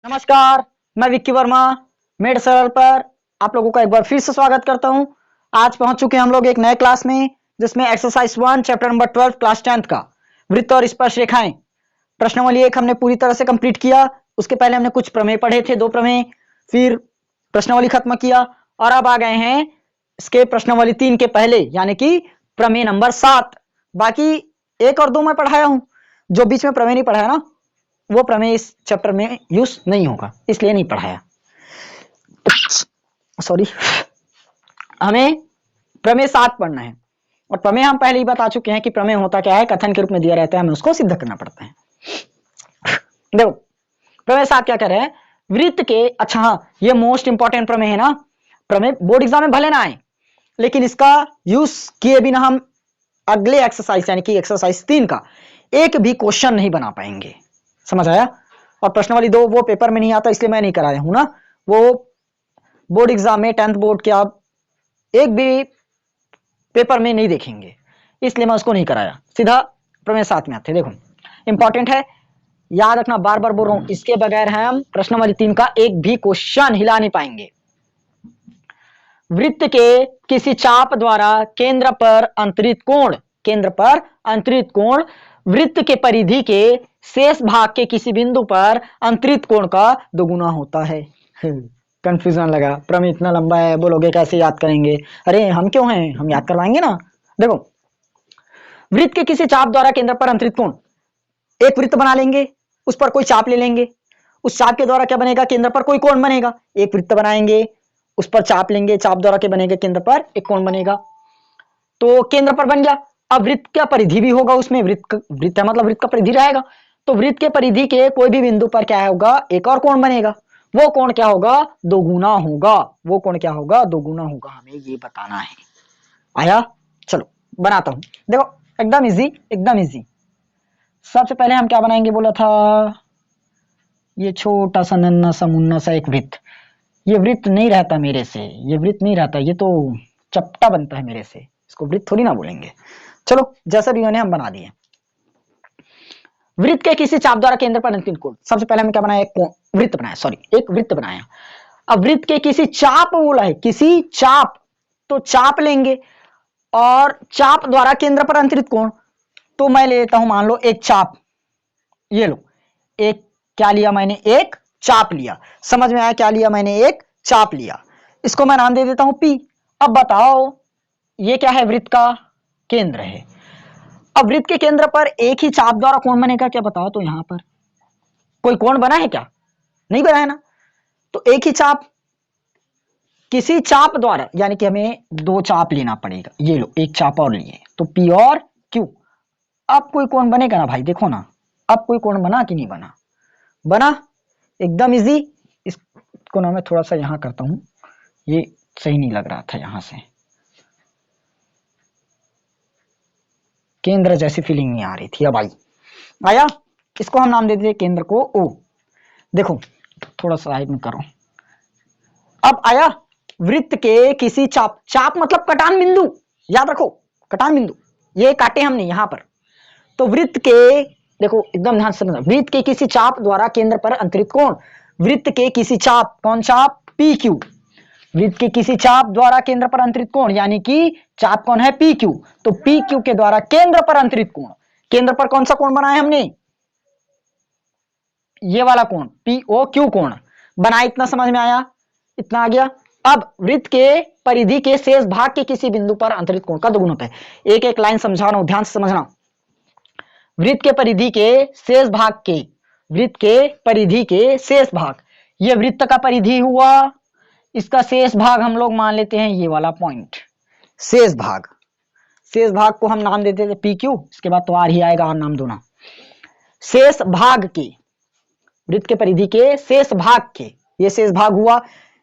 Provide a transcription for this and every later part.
नमस्कार, मैं विक्की वर्मा मेड सरल पर आप लोगों का एक बार फिर से स्वागत करता हूं। आज पहुंच चुके हैं हम लोग एक नए क्लास में, जिसमें exercise 1 chapter number 12 class 10th का वृत्त और स्पर्श रेखाएं प्रश्नावली 1 हमने पूरी तरह से कंप्लीट किया। उसके पहले हमने कुछ प्रमेय पढ़े थे, 2 प्रमेय, फिर प्रश्नावली खत्म किया और अब आ गए हैं इसके प्रश्नावली 3 के पहले, यानी कि प्रमेय नंबर 7। बाकी 1 और 2 मैं पढ़ाया हूं, जो बीच में प्रमेय नहीं पढ़ाया ना, वो प्रमेय इस चैप्टर में यूज नहीं होगा, इसलिए नहीं पढ़ाया। सॉरी। हमें प्रमेय 7 पढ़ना है और प्रमेय हम पहले ही बता चुके हैं कि प्रमेय होता क्या है, कथन के रूप में दिया रहता है, हमें उसको सिद्ध करना पड़ता है। देखो प्रमेय 7 क्या कह रहे हैं, वृत्त के, अच्छा हाँ, ये मोस्ट इंपॉर्टेंट प्रमेय है ना। प्रमेय बोर्ड एग्जाम में भले ना आए, लेकिन इसका यूज किए बिना हम अगले एक्सरसाइज यानी कि एक्सरसाइज 3 का एक भी क्वेश्चन नहीं बना पाएंगे। समझ आया? और प्रश्नावली 2 वो पेपर में नहीं आता, इसलिए मैं नहीं कराया हूं ना। वो बोर्ड एग्जाम में 10th बोर्ड के आप एक भी पेपर में नहीं देखेंगे, इसलिए मैं उसको नहीं कराया, सीधा प्रमेय 7 में आते। देखो इंपॉर्टेंट है, याद रखना, बार बार बोल रहा हूं, इसके बगैर हम प्रश्नावली 3 का एक भी क्वेश्चन हिला नहीं पाएंगे। वृत्त के किसी चाप द्वारा केंद्र पर अंतरित कोण, केंद्र पर अंतरित कोण वृत्त के परिधि के शेष भाग के किसी बिंदु पर अंतरित कोण का दोगुना होता है। कंफ्यूजन लगा, प्रमेय इतना लंबा है, बोलोगे कैसे याद करेंगे? अरे हम क्यों हैं, हम याद करवाएंगे ना। देखो वृत्त के किसी चाप द्वारा केंद्र पर अंतरित कोण, एक वृत्त बना लेंगे, उस पर कोई चाप ले लेंगे, उस चाप के द्वारा क्या बनेगा, केंद्र पर कोई कोण बनेगा। एक वृत्त बनाएंगे, उस पर चाप लेंगे, चाप द्वारा क्या बनेगा, केंद्र पर एक कोण बनेगा, तो केंद्र पर बन गया। अब वृत्त का परिधि भी होगा उसमें, वृत्त है मतलब वृत्त का परिधि रहेगा, तो वृत्त के परिधि के कोई भी बिंदु पर क्या होगा, एक और कोण बनेगा। वो कोण क्या होगा, दोगुना होगा। वो कोण क्या होगा, दोगुना होगा, हमें ये बताना है। आया? चलो बनाता हूं। देखो एकदम इजी, एकदम इजी। सबसे पहले हम क्या बनाएंगे, बोला था, ये छोटा सा नन्ना सा मुन्ना सा एक वृत्त। ये वृत्त नहीं रहता मेरे से, ये वृत्त नहीं रहता, ये तो चपटा बनता है मेरे से, इसको वृत्त थोड़ी ना बोलेंगे। चलो जैसा भी मैंने हम बना दिए। वृत्त के किसी चाप द्वारा केंद्र पर अंतिम कोण, सबसे पहले हमने क्या बनाया, एक वृत्त बनाया, सॉरी एक वृत्त बनाया। अब वृत्त के किसी चाप बोला है, किसी चाप, तो चाप लेंगे और चाप द्वारा केंद्र पर अंतरित कोण, तो मैं लेता हूं, मान लो एक चाप, ये लो, एक क्या लिया मैंने, एक चाप लिया। समझ में आया क्या लिया मैंने, एक चाप लिया। इसको मैं नाम दे देता हूं पी। अब बताओ ये क्या है, वृत्त का केंद्र है। अब वृत्त के केंद्र पर एक ही चाप द्वारा कोण बनेगा क्या, बताओ तो। यहां पर कोई कोण बना है क्या, नहीं बना है ना। तो एक ही चाप, किसी चाप द्वारा, यानी कि हमें 2 चाप लेना पड़ेगा। ये लो एक चाप और लिए, तो पी और क्यू। अब कोई कोण बनेगा ना भाई, देखो ना, अब कोई कोण बना कि नहीं बना, बना, एकदम इजी। इसको ना मैं थोड़ा सा यहां करता हूं, ये सही नहीं लग रहा था, यहां से केंद्र जैसी फीलिंग नहीं आ रही थी। अब आई, आया। इसको हम नाम दे देते केंद्र को ओ। देखो थोड़ा साइड में करो। अब आया वृत्त के किसी चाप, चाप मतलब कटान बिंदु, याद रखो, कटान बिंदु, ये काटे हमने यहां पर। तो वृत्त के, देखो एकदम ध्यान से समझना, वृत्त के किसी चाप द्वारा केंद्र पर अंतरित कोण, वृत्त के किसी चाप, कौन चाप, पी क्यू। वृत्त के किसी चाप द्वारा केंद्र पर अंतरित कोण, यानी कि चाप कौन है, पी क्यू। तो पी क्यू के द्वारा केंद्र पर अंतरित कोण, केंद्र पर कौन सा कोण बनाया हमने, ये वाला कोण, पी ओ क्यू कोण बनाया। इतना समझ में आया, इतना आ गया। अब वृत्त के परिधि के शेष भाग के किसी बिंदु पर अंतरित कोण का दोगुना होता है। एक एक लाइन समझा रहा हूं, ध्यान से समझना। वृत्त के परिधि के शेष भाग के, वृत्त के परिधि के शेष भाग, ये वृत्त का परिधि हुआ, इसका शेष भाग हम लोग मान लेते हैं ये वाला पॉइंट, शेष भाग। शेष भाग को हम नाम देते थे पी क्यू, इसके बाद तो आर ही आएगा, आर नाम दोना। शेष भाग के, वृत्त के परिधि के शेष भाग के, ये शेष भाग हुआ,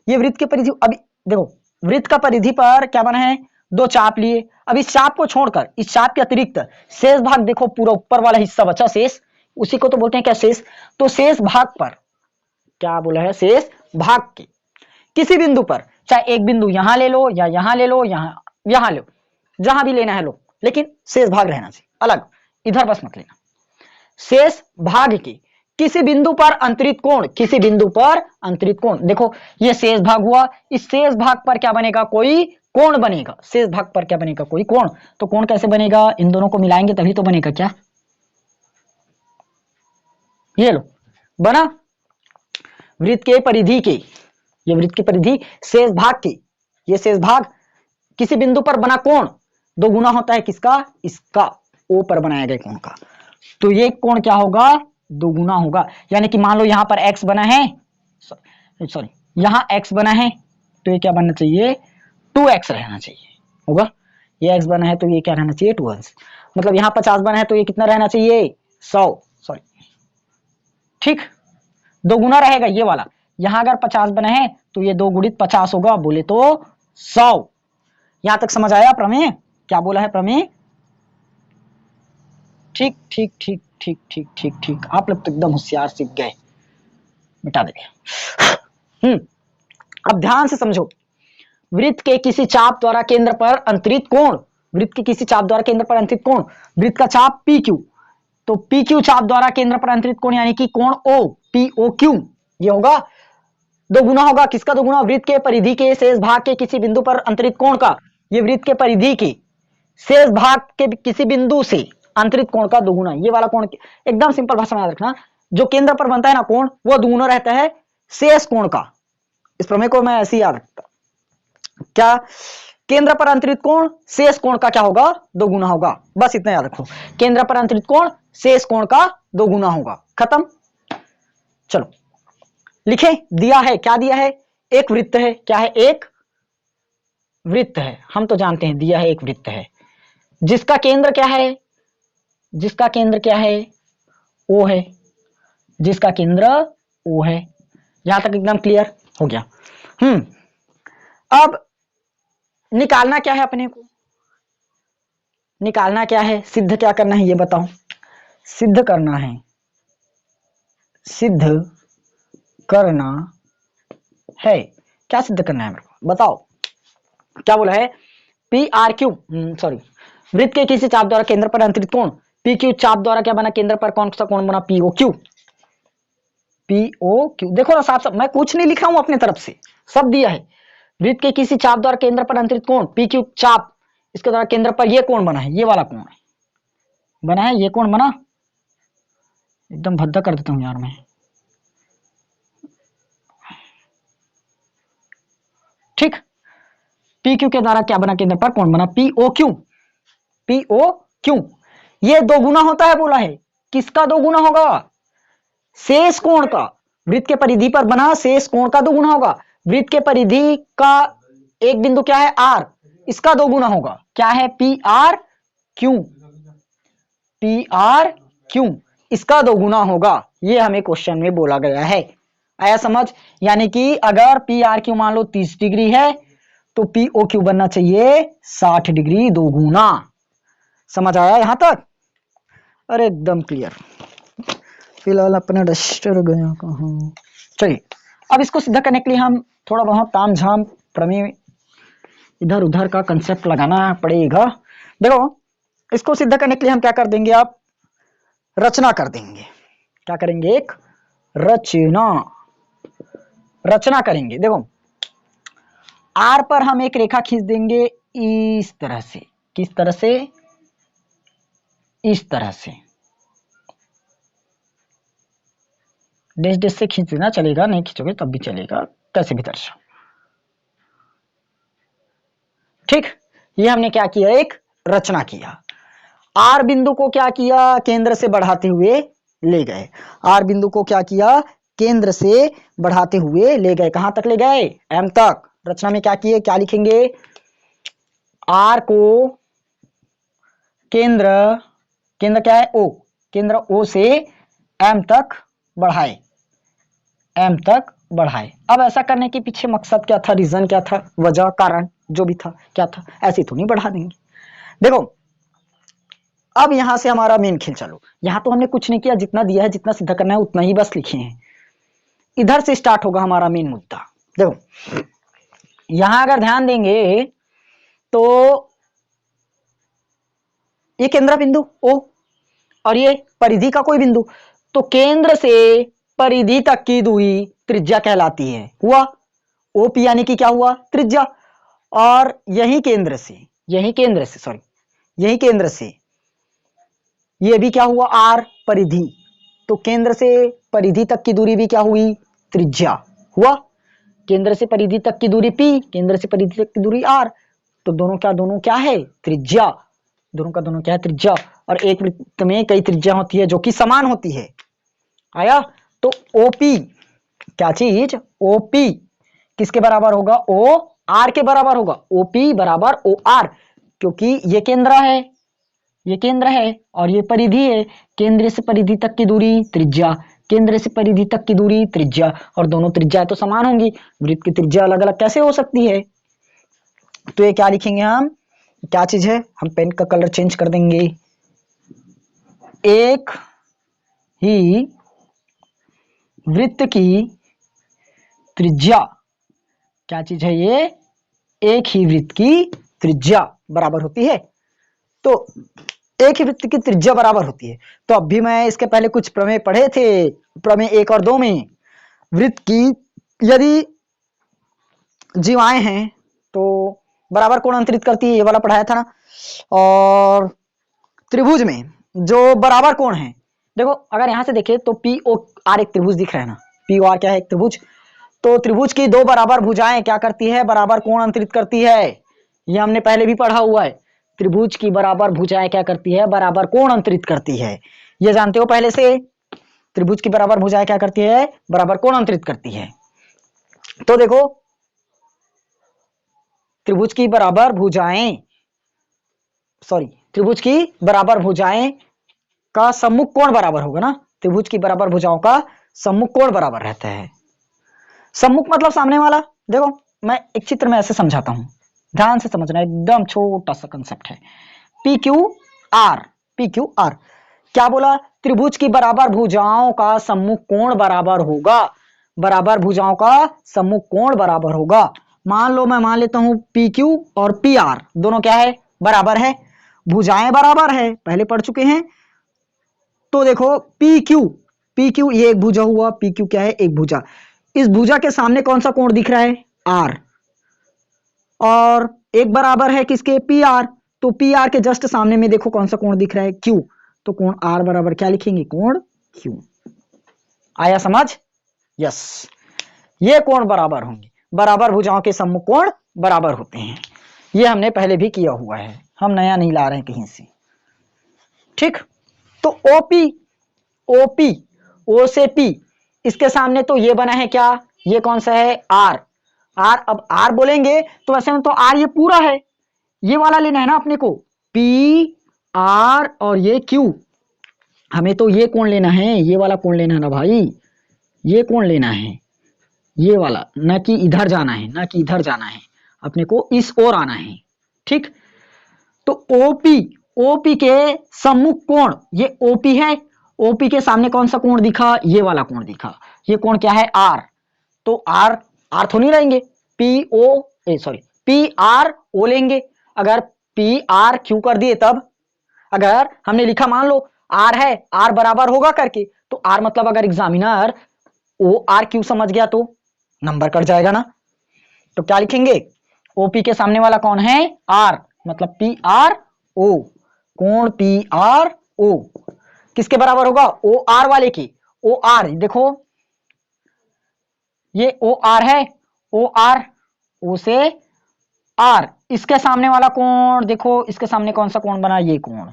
ये वृत्त के परिधि। अभी देखो वृत्त का परिधि पर क्या बना है, 2 चाप लिए। अब इस चाप को छोड़कर, इस चाप के अतिरिक्त शेष भाग, देखो पूरा ऊपर वाला हिस्सा बचा शेष, उसी को तो बोलते हैं क्या, शेष। तो शेष भाग पर क्या बोला है, शेष भाग के किसी बिंदु पर, चाहे एक बिंदु यहां ले लो या यहां ले लो, यहां लो, जहां भी लेना है लो, लेकिन शेष भाग रहना चाहिए अलग, इधर बस मत लेना। शेष भाग के किसी बिंदु पर अंतरित कोण, किसी बिंदु पर अंतरित कोण, देखो ये शेष भाग हुआ, इस शेष भाग पर क्या बनेगा, कोई कोण बनेगा, शेष भाग पर क्या बनेगा, कोई कोण। तो कोण कैसे बनेगा, इन दोनों को मिलाएंगे तभी तो बनेगा, क्या ये लो बना वृत्त के परिधि के, ये वृत्त की परिधि शेष भाग की, ये शेष भाग किसी बिंदु पर बना कोण दो गुना होता है किसका, इसका ओ पर बनाया गया कोण का। तो ये कोण क्या होगा, दोगुना होगा। यानी कि मान लो यहां पर x बना है, सॉरी यहां x बना है, तो ये क्या बनना चाहिए, 2x रहना चाहिए होगा। ये x बना है तो ये क्या रहना चाहिए, 2x। मतलब यहां 50 बना है तो ये कितना रहना चाहिए, 100, सॉरी ठीक, दोगुना रहेगा ये वाला। यहां अगर 50 बना है तो ये 2 गुणित 50 होगा, बोले तो 100। यहां तक समझ आया प्रमेय, क्या बोला है प्रमेय, ठीक ठीक ठीक ठीक ठीक ठीक ठीक, आप लोग तो एकदम होशियार, सीख गए, मिटा दे। अब ध्यान से समझो, वृत्त के किसी चाप द्वारा केंद्र पर अंतरित कोण, वृत्त के किसी चाप द्वारा केंद्र पर अंतरित कोण, वृत्त का चाप पी क्यू, तो पी क्यू चाप द्वारा केंद्र पर अंतरित कोण यानी कि कोण ओ, पी ओ क्यू, ये होगा दोगुना होगा, किसका दोगुना, वृत्त के परिधि के शेष भाग के किसी बिंदु पर अंतरित कोण का, ये वृत्त के परिधि के शेष भाग के किसी बिंदु से अंतरित कोण का दोगुना, ये वाला कोण, एकदम सिंपल भाषा में याद रखना, जो केंद्र पर बनता है ना कोण, वो दोगुना रहता है शेष कोण का। इस प्रमेय को मैं ऐसे ही याद रखता, क्या केंद्र पर अंतरित कोण शेष कोण का क्या होगा, दोगुना होगा, बस इतना याद रखो, केंद्र पर अंतरित कोण शेष कोण का दोगुना होगा, खत्म। चलो लिखे, दिया है, क्या दिया है, एक वृत्त है, क्या है, एक वृत्त है, हम तो जानते हैं दिया है एक वृत्त है, जिसका केंद्र क्या है, जिसका केंद्र क्या है, ओ है, जिसका केंद्र ओ है। यहां तक एकदम क्लियर हो गया। अब निकालना क्या है अपने को, निकालना क्या है, सिद्ध क्या करना है ये बताओ, सिद्ध करना है, सिद्ध करना है, क्या सिद्ध करना है मेरे को बताओ, क्या बोला है, पी आर क्यू, सॉरी, वृत्त के किसी चाप द्वारा केंद्र पर अंतरित कोण, पी क्यू चाप द्वारा क्या बना, केंद्र पर कौन सा कोण बना, P O Q, P O Q, देखो ना साफ साफ, मैं कुछ नहीं लिखा हूं अपने तरफ से, सब दिया है। वृत्त के किसी चाप द्वारा केंद्र पर अंतरित कोण पी क्यू चाप, इसके द्वारा केंद्र पर ये कोण बना है, ये वाला कोण है बना है, ये कोण बना, एकदम भद्दा कर देता हूं यार मैं, ठीक, पी क्यू के द्वारा क्या बना, केंद्र पर कोण बना, P O Q, P O Q, ये दोगुना होता है बोला है, किसका दोगुना होगा, शेष कोण का, वृत्त के परिधि पर बना शेष कोण का दोगुना होगा। वृत्त के परिधि का एक बिंदु क्या है, आर, इसका दोगुना होगा, क्या है, P R Q, P R Q, इसका दोगुना होगा, ये हमें क्वेश्चन में बोला गया है, आया समझ। यानी कि अगर पी आर क्यू मान लो 30 डिग्री है तो पी ओ क्यू बनना चाहिए 60 डिग्री दोगुना, समझ आया यहां तक, अरे एकदम क्लियर। फिलहाल अपना डस्टर गया कहां, चलिए अब इसको सिद्ध करने के लिए हम थोड़ा बहुत ताम झाम प्रमेय इधर उधर का कंसेप्ट लगाना पड़ेगा। देखो इसको सिद्ध करने के लिए हम क्या कर देंगे, आप रचना कर देंगे, क्या करेंगे, एक रचना, रचना करेंगे। देखो आर पर हम एक रेखा खींच देंगे इस तरह से, किस तरह से, इस तरह से, डैश डैश से खींच देना, चलेगा, नहीं खींचोगे तब भी चलेगा, कैसे भी दर्शाओ, ठीक। ये हमने क्या किया, एक रचना किया, आर बिंदु को क्या किया, केंद्र से बढ़ाते हुए ले गए, आर बिंदु को क्या किया, केंद्र से बढ़ाते हुए ले गए, कहां तक ले गए, एम तक। रचना में क्या किए, क्या लिखेंगे, आर को केंद्र, केंद्र क्या है ओ, केंद्र ओ से एम तक बढ़ाए, एम तक बढ़ाए। अब ऐसा करने के पीछे मकसद क्या था, रीजन क्या था, वजह कारण जो भी था क्या था, ऐसे तो नहीं बढ़ा देंगे। देखो अब यहां से हमारा मेन खेल चालू, यहां तो हमने कुछ नहीं किया, जितना दिया है जितना सिद्ध करना है उतना ही बस लिखे हैं, इधर से स्टार्ट होगा हमारा मेन मुद्दा। देखो यहां अगर ध्यान देंगे तो ये केंद्र बिंदु ओ और ये परिधि का कोई बिंदु, तो केंद्र से परिधि तक की दूरी त्रिज्या कहलाती है। हुआ OP यानी कि क्या हुआ, त्रिज्या। और यही केंद्र से ये भी क्या हुआ, R, परिधि। तो केंद्र से परिधि तक की दूरी भी क्या हुई, त्रिज्या। हुआ केंद्र से परिधि तक की दूरी P, केंद्र से परिधि तक की दूरी R। तो दोनों क्या है, त्रिज्या। दोनों का क्या है, त्रिज्या। और एक वृत्त में कई त्रिज्या होती है जो कि समान होती है। आया। तो OP क्या चीज, OP किसके बराबर होगा, OR के बराबर होगा। OP बराबर OR, क्योंकि ये केंद्र है और ये परिधि है। केंद्र से परिधि तक की दूरी त्रिज्या, केंद्र से परिधि तक की दूरी त्रिज्या, और दोनों त्रिज्या तो समान होंगी। वृत्त की त्रिज्या अलग अलग कैसे हो सकती है। तो ये क्या लिखेंगे हम, क्या चीज है, हम पेन का कलर चेंज कर देंगे। एक ही वृत्त की त्रिज्या, क्या चीज है ये, एक ही वृत्त की त्रिज्या बराबर होती है। तो एक ही वृत्त की त्रिज्या बराबर होती है। तो अब भी मैं इसके पहले कुछ प्रमेय पढ़े थे, प्रमेय 1 और 2 में। वृत्त की यदि जीवाएं हैं तो बराबर कोण अंतरित करती है, ये वाला पढ़ाया था ना। और त्रिभुज में जो बराबर कोण है, देखो अगर यहां से देखें तो POR एक त्रिभुज दिख रहा है ना, POR क्या है, एक त्रिभुज। तो त्रिभुज की दो बराबर भुजाएं क्या करती है, बराबर कोण अंतरित करती है। ये हमने पहले भी पढ़ा हुआ है। त्रिभुज की बराबर भुजाएं क्या करती है, बराबर कोण अंतरित करती है। ये जानते हो पहले से। त्रिभुज की बराबर भुजाएं क्या करती है, बराबर कोण अंतरित करती है। तो देखो त्रिभुज की बराबर भुजाएं का सम्मुख कोण बराबर होगा ना। त्रिभुज की बराबर भुजाओं का सम्मुख कोण बराबर रहता है। सम्मुख मतलब सामने वाला। देखो मैं एक चित्र में ऐसे समझाता हूं, ध्यान से समझना, एकदम छोटा सा कंसेप्ट है। PQR क्या बोला, त्रिभुज की बराबर भुजाओं का सम्मुख कोण बराबर होगा। बराबर भुजाओं का सम्मुख कोण बराबर होगा। मान लो मैं मान लेता हूं PQ और PR दोनों क्या है, बराबर है। भुजाएं बराबर है, पहले पढ़ चुके हैं। तो देखो PQ ये एक भुजा हुआ, PQ क्या है, एक भुजा। इस भुजा के सामने कौन सा कोण दिख रहा है, R। और एक बराबर है किसके, PR। तो PR के जस्ट सामने में देखो कौन सा कोण दिख रहा है, Q। तो कोण R बराबर क्या लिखेंगे, कोण Q। आया समझ, यस। ये कोण बराबर होंगे, बराबर भुजाओं के सम्मुख कोण बराबर होते हैं। ये हमने पहले भी किया हुआ है, हम नया नहीं ला रहे हैं कहीं से। ठीक। तो OP O से P, इसके सामने तो ये बना है क्या, ये कौन सा है, R। अब R बोलेंगे तो वैसे में तो R ये पूरा है, ये वाला लेना है ना अपने को, PR और ये Q। हमें तो ये कोण लेना है, ये वाला कोण लेना है ना भाई, ये कोण लेना है, ये वाला, ना कि इधर जाना है, अपने को इस ओर आना है। ठीक। तो OP के सम्मुख कोण, ये OP है। OP के सामने कौन सा कोण दिखा, ये वाला कोण दिखा। ये कोण क्या है, R। तो R तो नहीं रहेंगे, PRO लेंगे। अगर PRQ कर दिए तब, अगर हमने लिखा मान लो R है, R बराबर होगा करके, तो R मतलब अगर एग्जामिनर ORQ समझ गया तो नंबर कट जाएगा ना। तो क्या लिखेंगे, OP के सामने वाला कौन है, R, मतलब PRO। कोण PRO किसके बराबर होगा, OR वाले की। OR देखो ये OR है, OR, O से R। इसके सामने वाला कोण देखो, इसके सामने कौन सा कोण बना, ये कोण।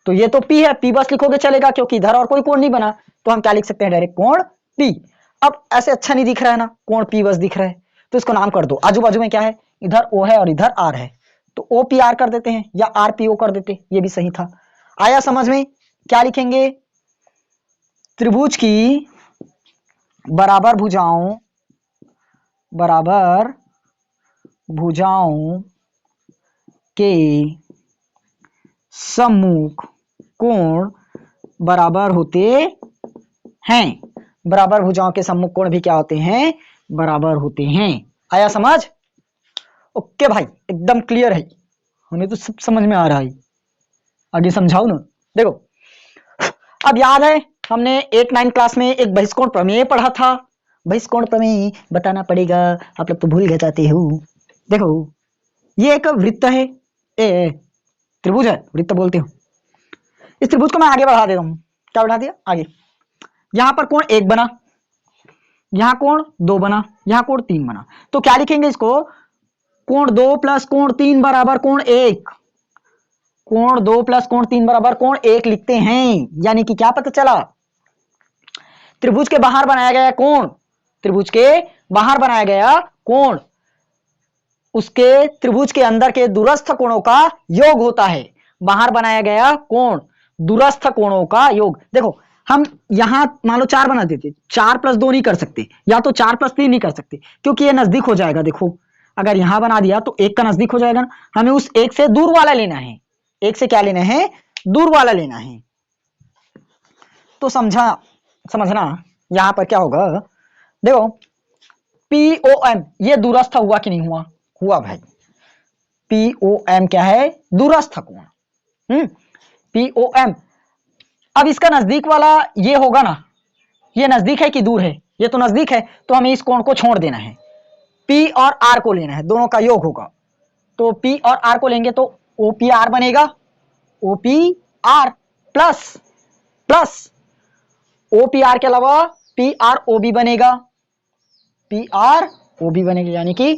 तो ये तो P है, P बस लिखोगे चलेगा, क्योंकि इधर और कोई कोण नहीं बना। तो हम क्या लिख सकते हैं, डायरेक्ट कोण P। अब ऐसे अच्छा नहीं दिख रहा है ना, कोण P बस दिख रहा है, तो इसको नाम कर दो। आजू बाजू में क्या है, इधर O है और इधर R है, तो OPR कर देते हैं, या RPO कर देते, ये भी सही था। आया समझ में। क्या लिखेंगे, त्रिभुज की बराबर भुजाओं के सम्मुख कोण बराबर होते हैं। बराबर भुजाओं के सम्मुख कोण भी क्या होते हैं, बराबर होते हैं। आया समझ। ओके भाई, एकदम क्लियर है, हमें तो सब समझ में आ रहा है। आगे समझाओ ना। देखो अब याद है हमने 8-9 क्लास में एक बहिष्कोण प्रमेय पढ़ा था। बहिष्कोण प्रमेय बताना पड़ेगा, आप लोग तो भूल गए जाते हो। देखो ये एक वृत्त है, त्रिभुज है, वृत्त बोलते हो। इस त्रिभुज को मैं आगे बढ़ा देता हूं। क्या बढ़ा दिया? आगे। यहां पर कोण 1 बना, यहां कोण 2 बना, यहां कोण 3 बना। तो क्या लिखेंगे इसको? कोण 2 प्लस कोण 3 बराबर कोण 1। कोण 2 प्लस कोण 3 बराबर कोण 1 लिखते हैं। यानी कि क्या पता चला? त्रिभुज के बाहर बनाया गया कोण, त्रिभुज के बाहर बनाया गया कोण उसके त्रिभुज के अंदर के दूरस्थ कोणों का योग होता है। बाहर बनाया गया कोण दूरस्थ कोणों का योग। देखो हम यहां मान लो 4 बना देते, 4 प्लस 2 नहीं कर सकते, या तो 4 प्लस 3 नहीं कर सकते, क्योंकि ये नजदीक हो जाएगा। देखो अगर यहां बना दिया तो 1 का नजदीक हो जाएगा ना, हमें उस 1 से दूर वाला लेना है। 1 से क्या लेना है? दूर वाला लेना है। तो समझना यहां पर क्या होगा। देखो POM ये दूरस्थ हुआ कि नहीं हुआ? हुआ भाई। POM क्या है? दूरस्थ कोण। POM। अब इसका नजदीक वाला ये होगा ना, ये नजदीक है कि दूर है? ये तो नजदीक है, तो हमें इस कोण को छोड़ देना है। P और R को लेना है, दोनों का योग होगा। तो P और R को लेंगे तो OPR बनेगा। OPR प्लस OPR के अलावा PROB बनेगा। PROB बनेगा, यानी कि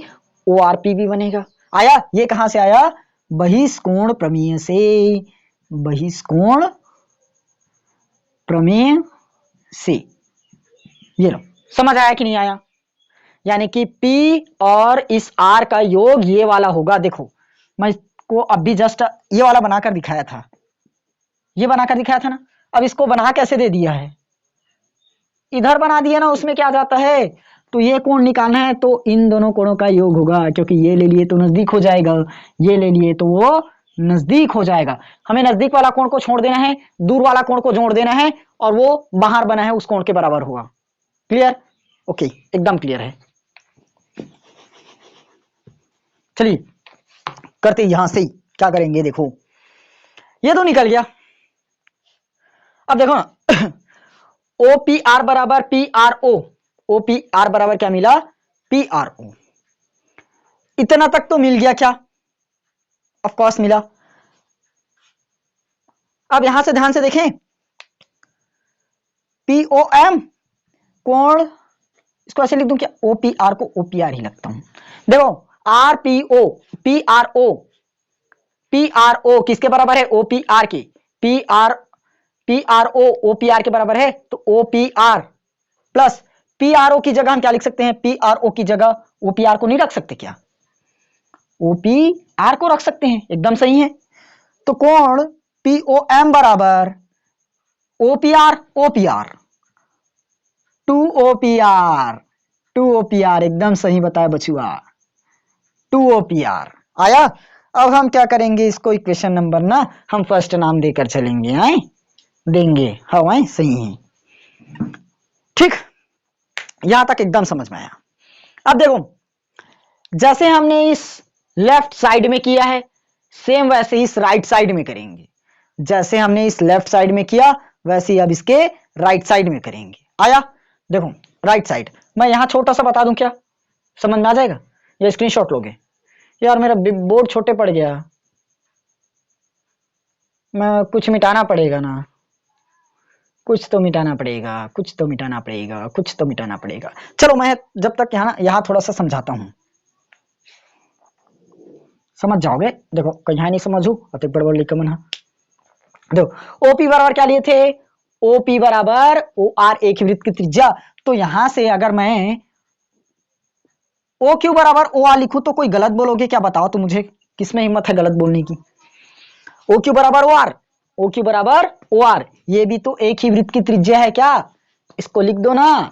ORP भी बनेगा। आया? ये कहां से आया? बहिष्कोण प्रमेय से। बहिष्कोण प्रमेय से। ये लो, समझ आया कि नहीं आया? यानी कि P और इस R का योग ये वाला होगा। देखो मैं इसको अभी जस्ट ये वाला बनाकर दिखाया था, ये बनाकर दिखाया था ना। अब इसको बना कैसे दे दिया है? इधर बना दिया ना, उसमें क्या जाता है? तो ये कोण निकालना है तो इन दोनों कोणों का योग होगा, क्योंकि ये ले लिए तो नजदीक हो जाएगा, ये ले लिए तो वो नजदीक हो जाएगा। हमें नजदीक वाला कोण को छोड़ देना है, दूर वाला कोण को जोड़ देना है, और वो बाहर बना है उस कोण के बराबर होगा। क्लियर? ओके, एकदम क्लियर है। चलिए करते यहां से क्या करेंगे। देखो ये तो निकल गया। अब देखो ना OPR बराबर PRO। OPR बराबर क्या मिला? PRO। इतना तक तो मिल गया क्या? ऑफ कोर्स मिला। अब यहां से ध्यान से देखें, POM कोण, इसको ऐसे लिख दूं क्या? OPR को OPR ही लगता हूं। देखो RPO PRO किसके बराबर है? OPR के। PRO OPR के बराबर है, तो OPR प्लस PRO की जगह हम क्या लिख सकते हैं? PRO की जगह OPR को नहीं रख सकते क्या? OPR को रख सकते हैं, एकदम सही है। तो कोण POM बराबर OPR 2OPR एकदम सही बताया बचुआ। 2OPR आया। अब हम क्या करेंगे, इसको इक्वेशन नंबर ना हम फर्स्ट नाम देकर चलेंगे। आए देंगे, हाँ सही है। ठीक, यहां तक एकदम समझ में आया। अब देखो जैसे हमने इस लेफ्ट साइड में किया है, सेम वैसे ही इस राइट साइड में करेंगे। जैसे हमने इस लेफ्ट साइड में किया वैसे ही अब इसके राइट साइड में करेंगे। आया? देखो राइट साइड मैं यहां छोटा सा बता दूं, क्या समझ में आ जाएगा? या स्क्रीनशॉट लोगे? यार मेरा बोर्ड छोटे पड़ गया, मैं कुछ मिटाना पड़ेगा ना, कुछ तो मिटाना पड़ेगा, कुछ तो मिटाना पड़ेगा, कुछ तो मिटाना पड़ेगा। चलो मैं जब तक यहाँ थोड़ा सा समझाता हूं, समझ जाओगे। देखो कहीं नहीं समझू अति बड़बड़ लिख मन। देखो OP बराबर क्या लिए थे? OP बराबर OR एक ही वृत्त की त्रिज्या। तो यहां से अगर मैं OQ बराबर OR लिखूं तो कोई गलत बोलोगे क्या? बताओ तो मुझे, किसमें हिम्मत है गलत बोलने की? OQ बराबर OR, OQ बराबर OR, ये भी तो एक ही वृत्त की त्रिज्या है क्या? इसको लिख दो ना।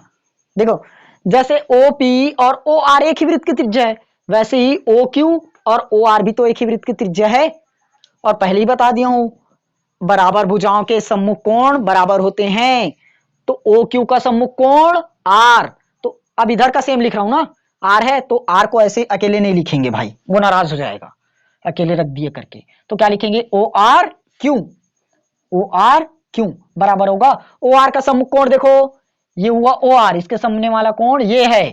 देखो जैसे OP और OR एक ही वृत्त की त्रिज्या है, वैसे ही OQ और OR भी तो एक ही वृत्त की त्रिज्या है। और पहले ही बता दिया हूं, बराबर भुजाओं के सम्मुख कोण बराबर होते हैं। तो OQ का सम्मुख कोण R, तो अब इधर का सेम लिख रहा हूं ना, R है तो R को ऐसे अकेले नहीं लिखेंगे भाई, वो नाराज हो जाएगा, अकेले रख दिए करके। तो क्या लिखेंगे? ORQ, OR क्यों बराबर होगा ओ आर का सम्मुख कोण देखो, ये हुआ ओ आर, इसके सामने वाला कोण ये है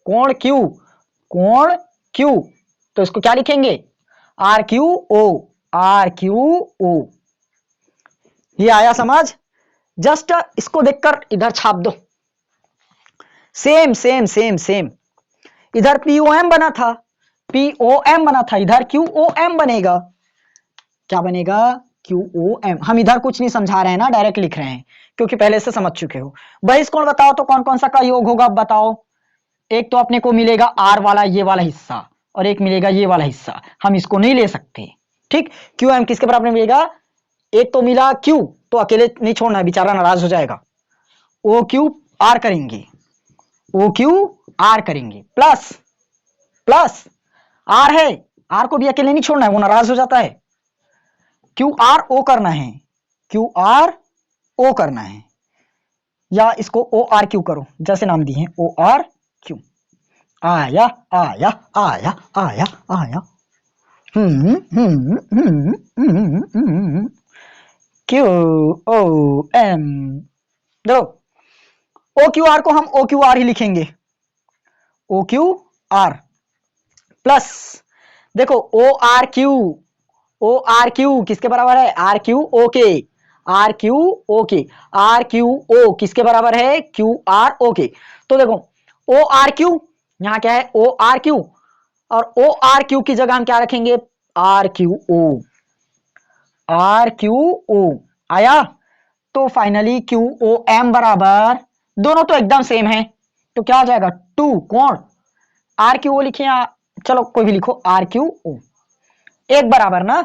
कोण क्यू, कोण क्यू, तो इसको क्या लिखेंगे R Q O, R Q O. ये आया समझ? जस्ट इसको देखकर इधर छाप दो, सेम सेम सेम सेम, इधर पीओएम बना था, पीओएम बना था, इधर क्यूओएम बनेगा, क्या बनेगा क्यूओएम। हम इधर कुछ नहीं समझा रहे हैं ना, डायरेक्ट लिख रहे हैं क्योंकि पहले से समझ चुके हो। बहिष्कोण बताओ तो कौन कौन सा का योग होगा बताओ। एक तो अपने को मिलेगा आर वाला ये वाला हिस्सा, और एक मिलेगा ये वाला हिस्सा, हम इसको नहीं ले सकते, ठीक। क्यू एम किसके बराबर मिलेगा, एक तो मिला क्यू, तो अकेले नहीं छोड़ना है, बेचारा नाराज हो जाएगा, ओ क्यू आर करेंगे, ओ क्यू आर करेंगे, प्लस प्लस आर है, आर को भी अकेले नहीं छोड़ना है, वो नाराज हो जाता है, क्यू आर ओ करना है, क्यू आर ओ करना है, या इसको ओ आर क्यू करो जैसे नाम दिए ओ आर क्यू। आया आया आया आया आया, क्यू ओ एम, देखो ओ क्यू आर को हम ओ क्यू आर ही लिखेंगे, ओ क्यू आर प्लस, देखो ओ आर क्यू किसके बराबर है आर क्यू ओ के, आर क्यू ओ के, आर क्यू ओ किसके बराबर है क्यू आर ओ के। तो देखो ओ आर क्यू, यहां क्या है ओ आर क्यू, और ओ आर क्यू की जगह हम क्या रखेंगे R Q O, R Q O आया। तो फाइनली क्यू ओ एम बराबर, दोनों तो एकदम सेम है, तो क्या हो जाएगा टू कोण आर क्यू ओ लिखे, चलो कोई भी लिखो आर क्यू ओ, एक बराबर ना,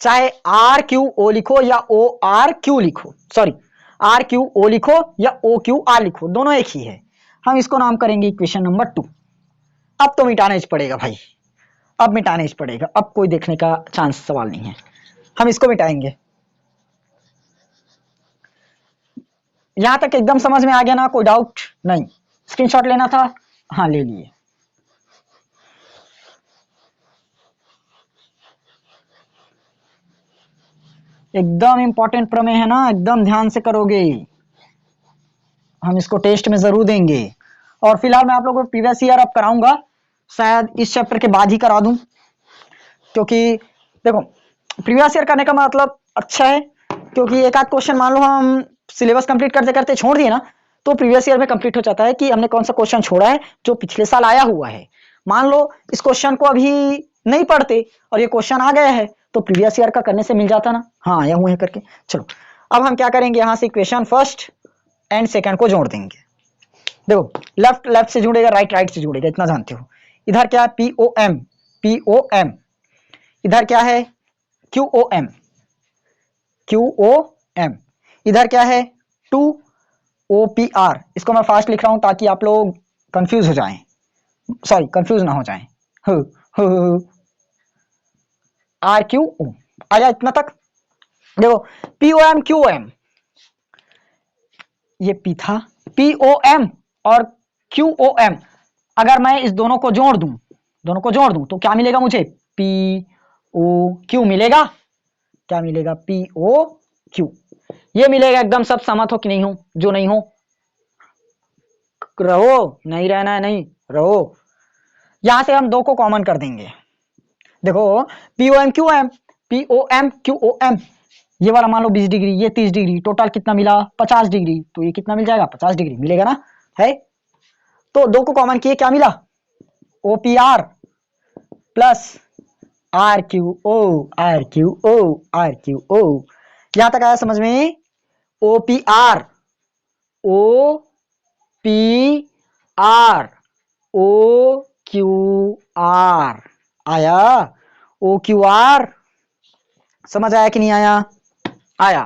चाहे आर क्यू ओ लिखो या ओ आर क्यू लिखो, सॉरी आर क्यू ओ लिखो या ओ क्यू आर लिखो, दोनों एक ही है। हम इसको नाम करेंगे इक्वेशन नंबर 2। अब तो मिटाना ही पड़ेगा भाई, अब मिटाना ही पड़ेगा, अब कोई देखने का चांस सवाल नहीं है, हम इसको मिटाएंगे। यहां तक एकदम समझ में आ गया ना, कोई डाउट नहीं? स्क्रीनशॉट लेना था, हाँ ले लिए। एकदम इंपॉर्टेंट प्रमेय है ना, एकदम ध्यान से करोगे, हम इसको टेस्ट में जरूर देंगे। और फिलहाल मैं आप लोगों को प्रीवियस ईयर अब कराऊंगा, शायद इस चैप्टर के बाद ही करा दूं, क्योंकि देखो प्रीवियस ईयर करने का मतलब अच्छा है, क्योंकि एक आध क्वेश्चन मान लो हम सिलेबस कंप्लीट करते करते छोड़ दिए ना, तो प्रीवियस ईयर में कंप्लीट हो जाता है कि हमने कौन सा क्वेश्चन छोड़ा है जो पिछले साल आया हुआ है। मान लो इस क्वेश्चन को अभी नहीं पढ़ते और ये क्वेश्चन आ गया है, तो प्रीवियस ईयर का करने से मिल जाता ना, हाँ आया हुआ है करके। चलो अब हम क्या करेंगे, यहाँ से इक्वेशन फर्स्ट एंड सेकंड को जोड़ देंगे। देखो लेफ्ट लेफ्ट से जुड़ेगा, राइट राइट से जुड़ेगा, इतना जानते हो। इधर क्या है P O M, P O M, इधर क्या है Q O M, Q O M, इधर क्या है टू ओ पी आर। इसको मैं फास्ट लिख रहा हूं ताकि आप लोग कंफ्यूज हो जाएं, सॉरी कंफ्यूज ना हो जाएं, आर क्यू ओ आया इतना तक। देखो P O M Q M, ये पी था, पी ओ एम और क्यू ओ एम, अगर मैं इस दोनों को जोड़ दूं, दोनों को जोड़ दूं तो क्या मिलेगा मुझे पी ओ क्यू मिलेगा, क्या मिलेगा पी ओ क्यू, ये मिलेगा। एकदम सब सहमत हो कि नहीं हो? जो नहीं हो रहो, नहीं रहना है नहीं रहो। यहां से हम दो को कॉमन कर देंगे, देखो P O M Q M, P O M Q O M, ये वाला मान लो 20 डिग्री, ये 30 डिग्री, टोटल कितना मिला 50 डिग्री, तो ये कितना मिल जाएगा 50 डिग्री मिलेगा ना, है। तो दो को कॉमन किए क्या मिला O P R plus R Q O, R Q O, R Q O. यहां तक आया समझ में, O P R, O P R, O Q R आया, ओ क्यू आर, समझ आया कि नहीं आया? आया।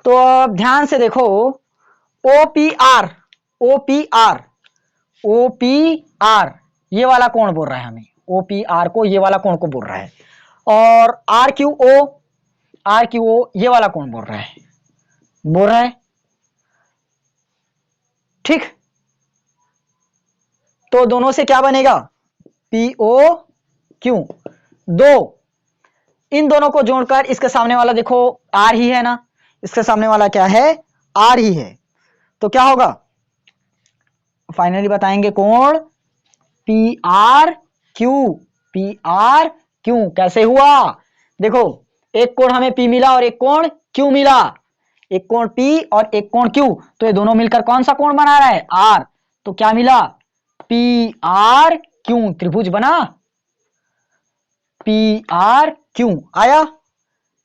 तो अब ध्यान से देखो, O P R, O P R, O P R, ये वाला कौन बोल रहा है हमें, ओ पी आर को ये वाला कौन को बोल रहा है, और R Q O, R Q O ये वाला कौन बोल रहा है, बोल रहा है, ठीक। तो दोनों से क्या बनेगा पी ओ क्यू, दो इन दोनों को जोड़कर इसके सामने वाला देखो आर ही है ना, इसके सामने वाला क्या है, आर ही है। तो क्या होगा, फाइनली बताएंगे कोण P R Q, P R Q. कैसे हुआ, देखो एक कोण हमें पी मिला और एक कोण क्यू मिला, एक कोण पी और एक कोण क्यू, तो ये दोनों मिलकर कौन सा कोण बना रहा है, आर। तो क्या मिला, पी आर क्यू, त्रिभुज बना पी आर क्यू आया।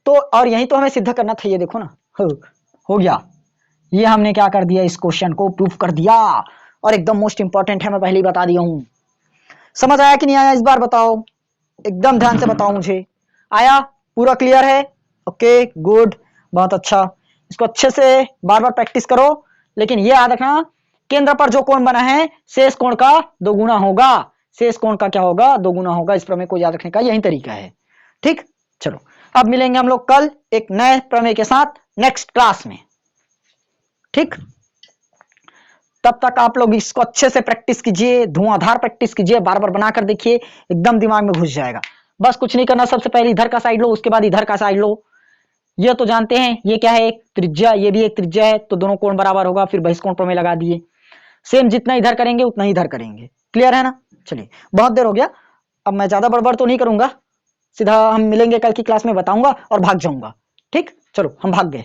तो और यही तो हमें सिद्ध करना था, ये देखो ना, हो गया। ये हमने क्या कर दिया, इस क्वेश्चन को प्रूफ कर दिया, और एकदम मोस्ट इंपॉर्टेंट है, मैं पहले ही बता दिया हूं। समझ आया कि नहीं आया, इस बार बताओ, एकदम ध्यान से बताओ मुझे। आया, पूरा क्लियर है, ओके गुड, बहुत अच्छा। इसको अच्छे से बार बार प्रैक्टिस करो, लेकिन ये याद रखना, केंद्र पर जो कोण बना है शेष कोण का दोगुना होगा, शेष कोण का क्या होगा, दोगुना होगा। इस प्रमेय को याद रखने का यही तरीका है, ठीक। चलो अब मिलेंगे हम लोग कल एक नए प्रमेय के साथ नेक्स्ट क्लास में, ठीक। तब तक आप लोग इसको अच्छे से प्रैक्टिस कीजिए, धुआंधार प्रैक्टिस कीजिए, बार बार बनाकर देखिए, एकदम दिमाग में घुस जाएगा। बस कुछ नहीं करना, सबसे पहले इधर का साइड लो, उसके बाद इधर का साइड लो। ये तो जानते हैं, ये क्या है, एक त्रिज्या, ये भी एक त्रिज्या है, तो दोनों कोण बराबर होगा, फिर बहिष्कोण प्रमेय लगा दिए। सेम जितना इधर करेंगे उतना ही इधर करेंगे, क्लियर है ना। चलिए बहुत देर हो गया, अब मैं ज्यादा बड़बड़ तो नहीं करूंगा, सीधा हम मिलेंगे कल की क्लास में, बताऊंगा और भाग जाऊंगा, ठीक। चलो हम भाग गए।